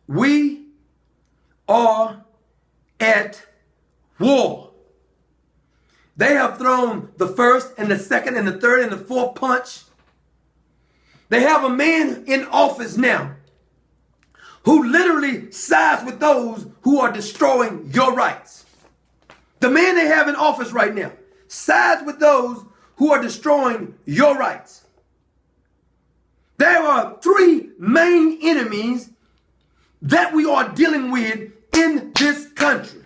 We are at war. They have thrown the first and the second and the third and the fourth punch. They have a man in office now who literally sides with those who are destroying your rights. The man they have in office right now sides with those who are destroying your rights. There are three main enemies that we are dealing with in this country.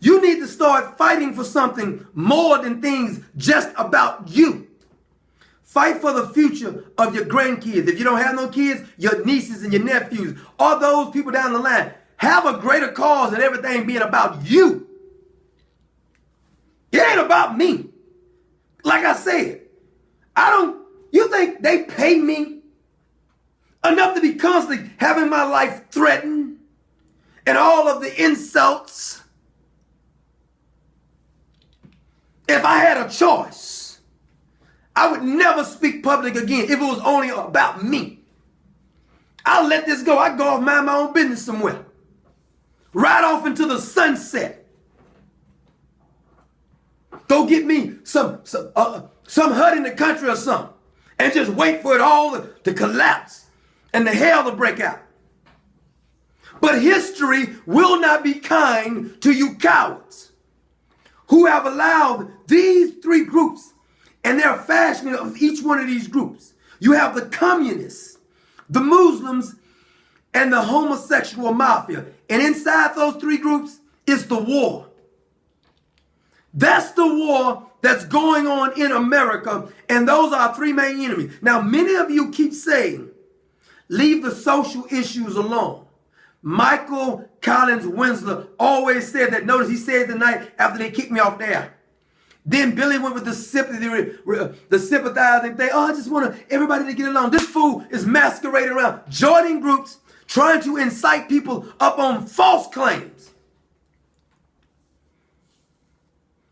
You need to start fighting for something more than things just about you. Fight for the future of your grandkids. If you don't have no kids, your nieces and your nephews, all those people down the line. Have a greater cause than everything being about you. It ain't about me. Like I said, you think they pay me enough to be constantly having my life threatened and all of the insults? If I had a choice, I would never speak public again if it was only about me. I'll let this go. I go off mind my own business somewhere. Right off into the sunset. Go get me some hut in the country or something and just wait for it all to collapse and the hell to break out. But history will not be kind to you cowards who have allowed these three groups and their fashioning of each one of these groups. You have the communists, the Muslims, and the homosexual mafia. And inside those three groups is the war. That's the war that's going on in America. And those are our three main enemies. Now, many of you keep saying, leave the social issues alone. Michael Collins Winslow always said that. Notice he said tonight after they kicked me off the air. Then Billy went with the sympathizing thing. Oh, I just want everybody to get along. This fool is masquerading around, joining groups, trying to incite people up on false claims.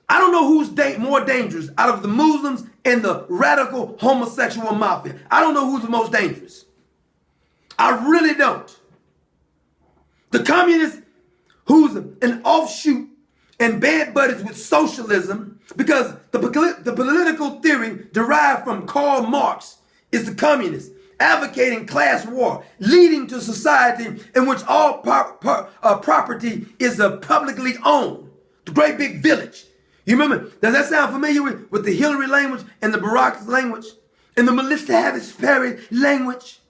I don't know who's more dangerous out of the Muslims and the radical homosexual mafia. I don't know who's the most dangerous. I really don't. The communist, who's an offshoot and bad buddies with socialism, because the political theory derived from Karl Marx is the communist, advocating class war, leading to society in which all property is publicly owned. The great big village. You remember, does that sound familiar with the Hillary language and the Barack's language and the Melissa Harris Perry language?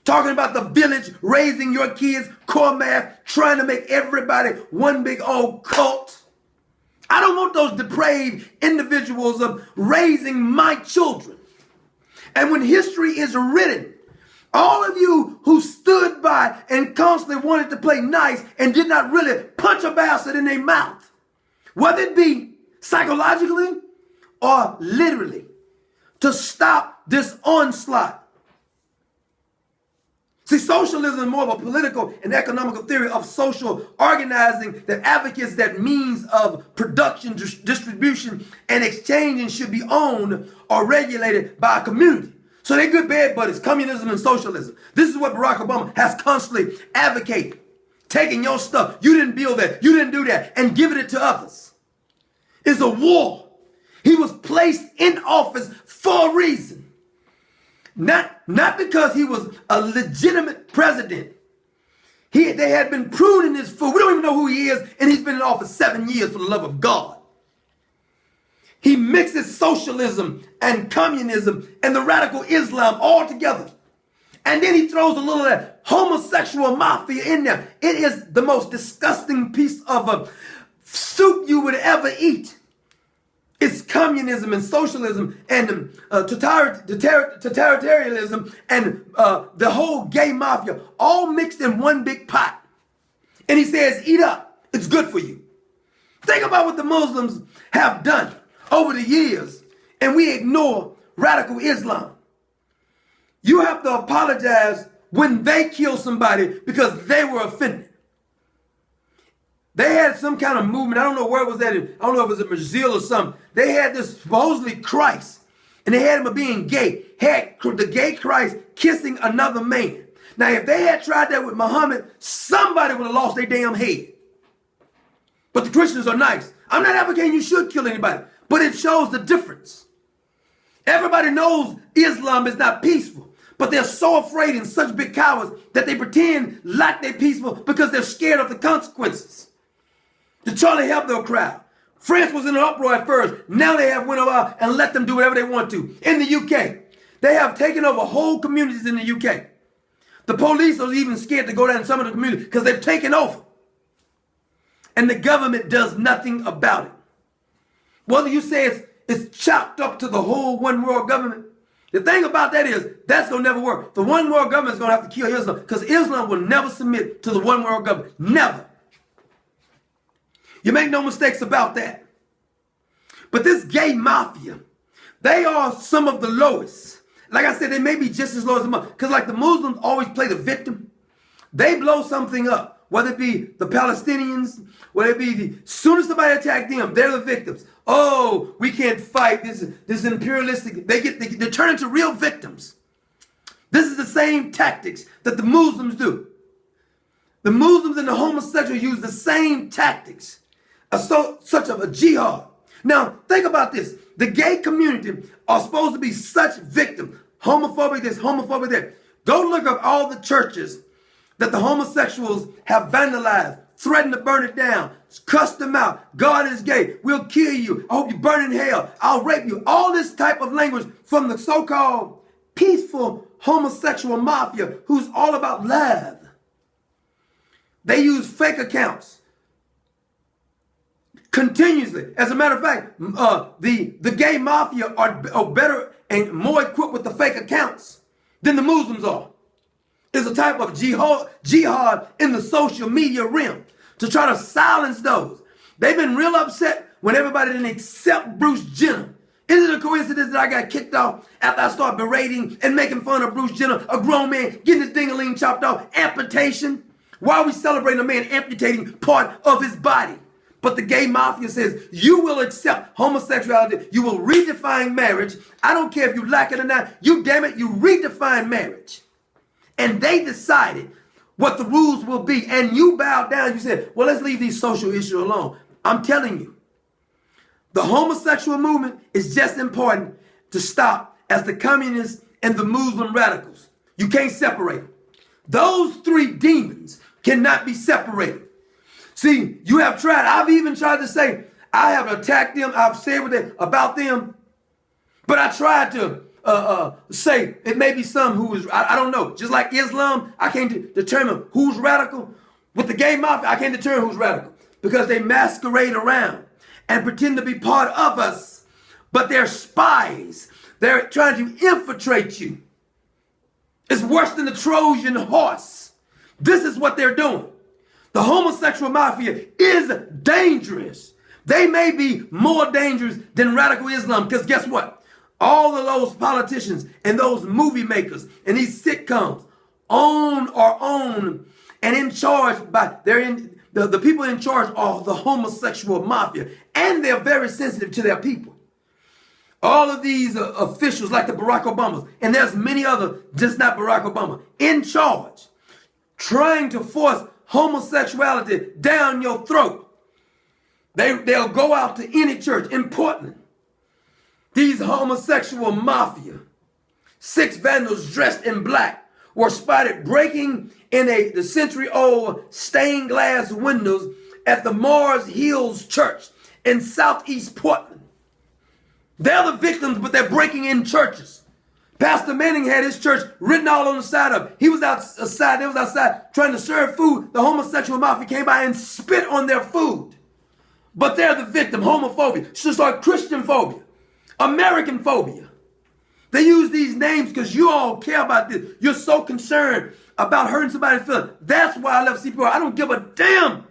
Talking about the village, raising your kids, core math, trying to make everybody one big old cult. I don't want those depraved individuals of raising my children. And when history is written, all of you who stood by and constantly wanted to play nice and did not really punch a bastard in their mouth, whether it be psychologically or literally, to stop this onslaught. See, socialism is more of a political and economical theory of social organizing that advocates that means of production, distribution, and exchanging should be owned or regulated by a community. So they're good bad buddies, communism and socialism. This is what Barack Obama has constantly advocated. Taking your stuff, you didn't build that, you didn't do that, and giving it to others. It's a war. He was placed in office for a reason. Not because he was a legitimate president. They had been pruning this fool. We don't even know who he is, and he's been in office 7 years for the love of God. He mixes socialism and communism and the radical Islam all together. And then he throws a little of that homosexual mafia in there. It is the most disgusting piece of soup you would ever eat. It's communism and socialism and totalitarianism and the whole gay mafia all mixed in one big pot. And he says, eat up. It's good for you. Think about what the Muslims have done over the years, and we ignore radical Islam. You have to apologize when they kill somebody because they were offended. They had some kind of movement. I don't know where it was at. I don't know if it was in Brazil or something. They had this supposedly Christ, and they had him being gay. Had the gay Christ kissing another man. Now, if they had tried that with Muhammad, somebody would have lost their damn head. But the Christians are nice. I'm not advocating you should kill anybody, but it shows the difference. Everybody knows Islam is not peaceful, but they're so afraid and such big cowards that they pretend like they're peaceful because they're scared of the consequences. The Charlie Hebdo crowd. France was in an uproar at first. Now they have went over and let them do whatever they want to. In the UK, they have taken over whole communities in the UK. The police are even scared to go down in some of the communities because they've taken over. And the government does nothing about it. Whether you say it's chopped up to the whole one world government, the thing about that is that's going to never work. The one world government is going to have to kill Islam because Islam will never submit to the one world government. Never. You make no mistakes about that. But this gay mafia, they are some of the lowest. Like I said, they may be just as low as the Muslims. Because like the Muslims always play the victim. They blow something up. Whether it be the Palestinians, whether it be as soon as somebody attack them, they're the victims. Oh, we can't fight. This imperialistic. They turn into real victims. This is the same tactics that the Muslims do. The Muslims and the homosexuals use the same tactics. Such of a jihad. Now, think about this. The gay community are supposed to be such victims. Homophobic this, homophobic that. Go look up all the churches that the homosexuals have vandalized, threatened to burn it down, cussed them out. God is gay. We'll kill you. I hope you burn in hell. I'll rape you. All this type of language from the so-called peaceful homosexual mafia who's all about love. They use fake accounts continuously. As a matter of fact, the gay mafia are better and more equipped with the fake accounts than the Muslims are. It's a type of jihad in the social media realm to try to silence those. They've been real upset when everybody didn't accept Bruce Jenner. Is it a coincidence that I got kicked off after I started berating and making fun of Bruce Jenner, a grown man getting his ding-a-ling chopped off, amputation? Why are we celebrating a man amputating part of his body? But the gay mafia says, you will accept homosexuality. You will redefine marriage. I don't care if you like it or not. You, damn it, you redefine marriage. And they decided what the rules will be. And you bowed down. You said, well, let's leave these social issues alone. I'm telling you, the homosexual movement is just important to stop as the communists and the Muslim radicals. You can't separate them. Those three demons cannot be separated. See, you have tried. I've even tried to say, I have attacked them. I've said about them. But I tried to say it may be some who is, I don't know. Just like Islam, I can't determine who's radical. With the gay mafia, I can't determine who's radical because they masquerade around and pretend to be part of us. But they're spies. They're trying to infiltrate you. It's worse than the Trojan horse. This is what they're doing. The homosexual mafia is dangerous. They may be more dangerous than radical Islam because guess what? All of those politicians and those movie makers and these sitcoms own and in charge by the people in charge are the homosexual mafia, and they're very sensitive to their people. All of these officials like the Barack Obamas, and there's many other, just not Barack Obama, in charge, trying to force homosexuality down your throat. They'll go out to any church in Portland. These homosexual mafia, 6 vandals dressed in black, were spotted breaking in the century-old stained glass windows at the Mars Hills Church in southeast Portland. They're the victims, but they're breaking in churches. Pastor Manning had his church written all on the side of it. He was outside, they was outside trying to serve food. The homosexual mafia came by and spit on their food. But they're the victim, homophobia. It's just like Christian phobia, American phobia. They use these names because you all care about this. You're so concerned about hurting somebody's feelings. That's why I left CPR. I don't give a damn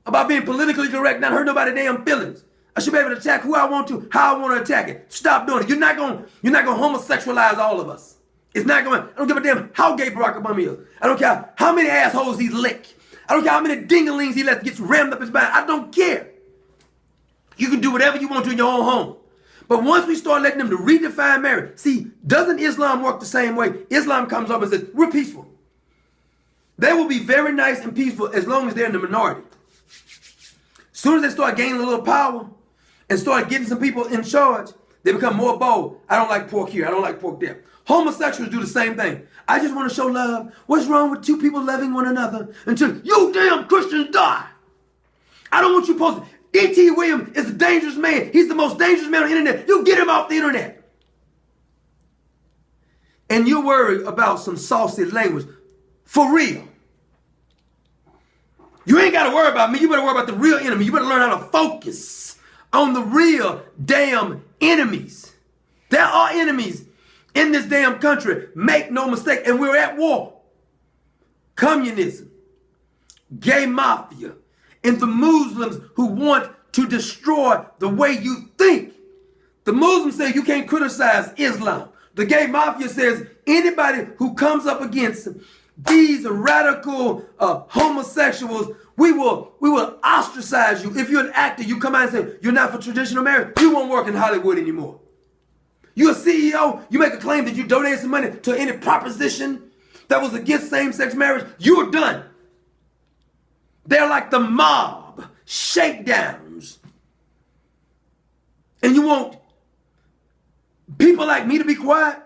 about being politically correct, not hurting nobody's damn feelings. I should be able to attack who I want to, how I want to attack it. Stop doing it. You're not going to homosexualize all of us. It's not going to, I don't give a damn how gay Barack Obama is. I don't care how many assholes he lick. I don't care how many ding-a-lings he lets get rammed up his behind. I don't care. You can do whatever you want to in your own home. But once we start letting them to redefine marriage, see, doesn't Islam work the same way? Islam comes up and says, we're peaceful. They will be very nice and peaceful as long as they're in the minority. As soon as they start gaining a little power and start getting some people in charge, they become more bold. I don't like pork here. I don't like pork there. Homosexuals do the same thing. I just want to show love. What's wrong with two people loving one another until you damn Christians die? I don't want you posting. E.T. Williams is a dangerous man. He's the most dangerous man on the internet. You get him off the internet. And you're worried about some saucy language. For real. You ain't got to worry about me. You better worry about the real enemy. You better learn how to focus on the real damn enemies. There are enemies in this damn country. Make no mistake. And we're at war. Communism, gay mafia, and the Muslims who want to destroy the way you think. The Muslims say you can't criticize Islam. The gay mafia says anybody who comes up against these radical homosexuals, we will ostracize you. If you're an actor, you come out and say you're not for traditional marriage, you won't work in Hollywood anymore. You're a CEO, you make a claim that you donated some money to any proposition that was against same-sex marriage, you're done. They're like the mob, shakedowns. And you want people like me to be quiet?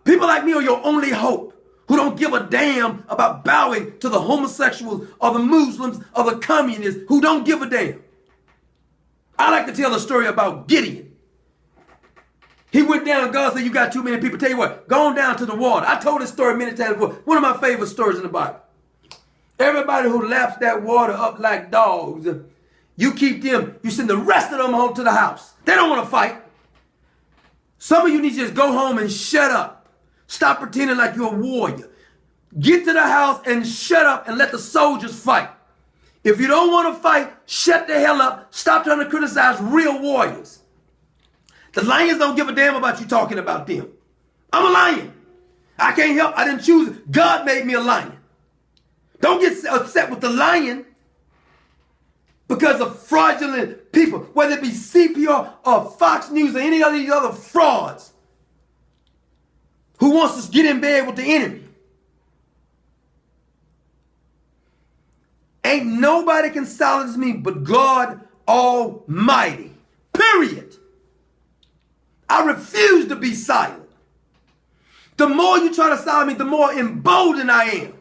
People like me are your only hope, who don't give a damn about bowing to the homosexuals or the Muslims or the communists who don't give a damn. I like to tell a story about Gideon. He went down and God said, you got too many people. Tell you what, go on down to the water. I told this story many times before. One of my favorite stories in the Bible. Everybody who laps that water up like dogs, you keep them, you send the rest of them home to the house. They don't want to fight. Some of you need to just go home and shut up. Stop pretending like you're a warrior. Get to the house and shut up and let the soldiers fight. If you don't want to fight, shut the hell up. Stop trying to criticize real warriors. The lions don't give a damn about you talking about them. I'm a lion. I can't help. I didn't choose it. God made me a lion. Don't get upset with the lion because of fraudulent people, whether it be CPR or Fox News or any of these other frauds who wants to get in bed with the enemy. Ain't nobody can silence me but God Almighty. Period. I refuse to be silent. The more you try to silence me, the more emboldened I am.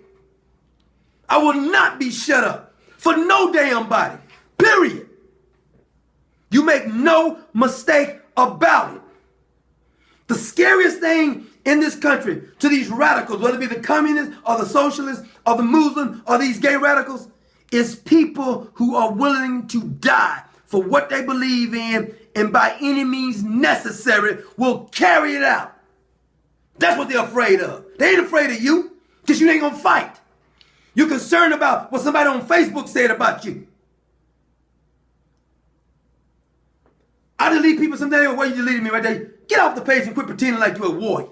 I will not be shut up for no damn body. Period. You make no mistake about it. The scariest thing in this country to these radicals, whether it be the communists or the socialists or the Muslims or these gay radicals, is people who are willing to die for what they believe in and by any means necessary will carry it out. That's what they're afraid of. They ain't afraid of you because you ain't going to fight. You're concerned about what somebody on Facebook said about you. I delete people sometimes. Why you deleted me right there? Get off the page and quit pretending like you're a warrior.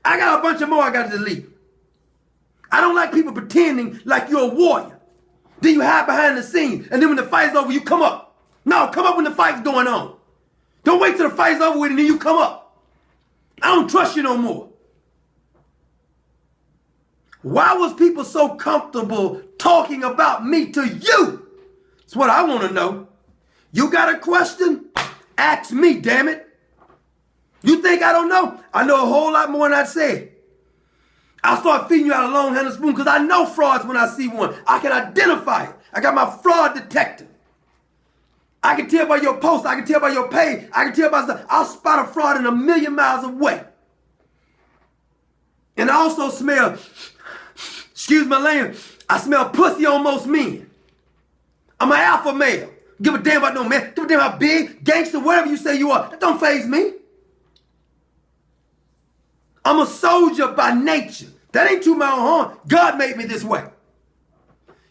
I got a bunch of more I got to delete. I don't like people pretending like you're a warrior. Then you hide behind the scenes, and then when the fight's over, you come up. No, come up when the fight's going on. Don't wait till the fight's over with and then you come up. I don't trust you no more. Why was people so comfortable talking about me to you? That's what I want to know. You got a question? Ask me, damn it. You think I don't know? I know a whole lot more than I said. I'll start feeding you out a long-handled spoon because I know frauds when I see one. I can identify it. I got my fraud detector. I can tell by your post. I can tell by your page. I can tell by stuff. I'll spot a fraud in a million miles away. And I also smell, excuse my language, I smell pussy on most men. I'm an alpha male. Give a damn about no man. Give a damn how big, gangster, whatever you say you are. That don't faze me. I'm a soldier by nature. That ain't to my own harm. God made me this way.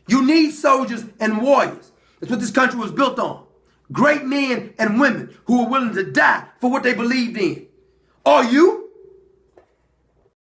You need soldiers and warriors. That's what this country was built on. Great men and women who are willing to die for what they believed in. Are you?